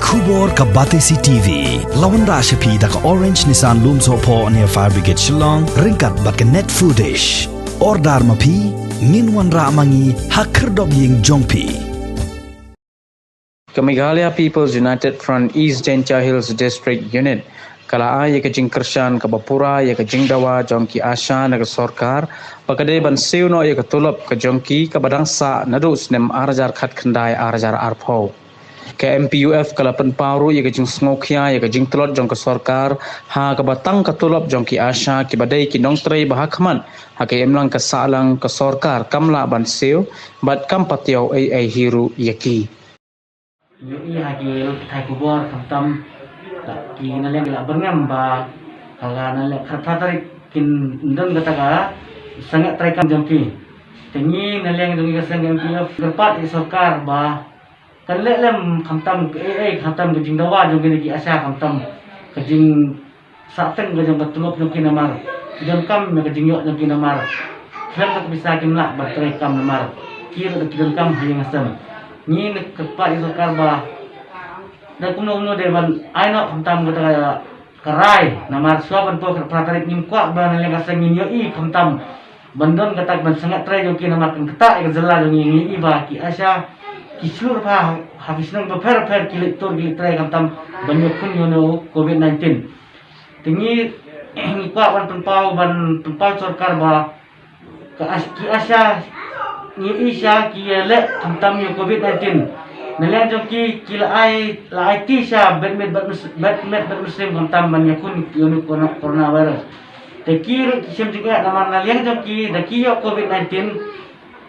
Kubor ka Batesi TV. Lawan ra siya da ka Orange Nissan Lumso po near Fire Brigade Shillong. Ringkat bat ka net foodish. Ordar mapi. Nginwan ra mangi hakerdog ying jongpi. Meghalaya People's United Front East Jencha Hills District Unit kala ay ka jingkersyan ka bapura ya ka jingdawa jongki asya na sorkar pakade ban siuno ya ka tulop ka jongki ka badangsa nadus nem arajar khat khandai arajar arpho ka MPUF kala penparu ya ka jing sngokya ya ka jing telot jong ka sorkar ha ka batang ka tulop jongki asya ki badai ki nongtrei bahakman ha ka emlang ka salang ka sorkar kamla ban siu bat kampatyo ai hiru yaki Ini hagi Thai Kubor kamtam ki naleng la berngam ba kala naleng khatari kin ndang gataga sangat trai kam jongki tengi naleng jongki sangat ki gerpat sarkar ba kan lem kamtam kamtam ke jingdawa jongki ki asa kamtam ke jing sateng ke jong betulop jongki namar jong kam ke jingyok jongki namar klam tak bisa kimla ba trai kam namar kira ke jong kam hayang asam ni kepat sarkar ba dan kuno dewan aino kamtam kata karai namar suapan po pratarik nim kwa ba naleng kasang ninyo I kamtam bandon kata ban sangat trai joki namar kan kata ke jela jongi I ba ki asya ki sur ba habis nang per kilit tur kilit trai kamtam banyo kun yono COVID-19 tingi kwa ban penpau sarkar ba ki asya ni isya ki le kamtam yo COVID-19 naleng joki kila ai la IT sya bet muslim kamtam ban yakun yono coronavirus te kiro kisem juga namar naleng joki da kiyo COVID-19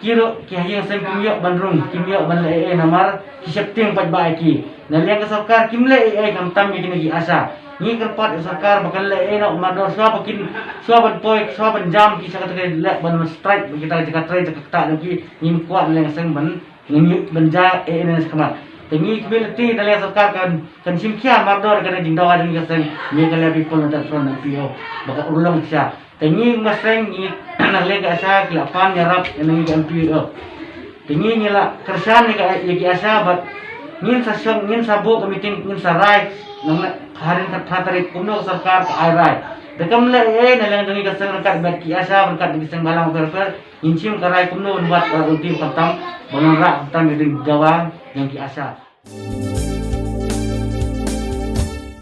kiro ki hayang sem kimyo bandrung kimyo ban le namar kisepting pat ba ki naleng ka sarkar kimle kamtam yini gi asa ni kerpat sarkar bakal le no mador swa bakin swa ban poik swa ban jam ki sakata le ban strike kita jaga trai jaga ta joki nim kuat naleng sem ban ngini banja ini sekamar tengi kability dalai sarkar kan simkia mador kan jingdawa jing kaseng Meghalaya People United Front MPO baka ulong siya tengi maseng ni naleng asa kilapan yarap ini MPO tengi nyela kersan ni ki asa bat ngin sasyong ngin sabo meeting ngin sarai nang harin khatari kuno sarkar ai rai dekam le naleng dongi kaseng rekat bat ki asa berkat di seng balang perper incim karai kuno buat ultim kamtam Bangun rak hutan di Jawa yang ki asa.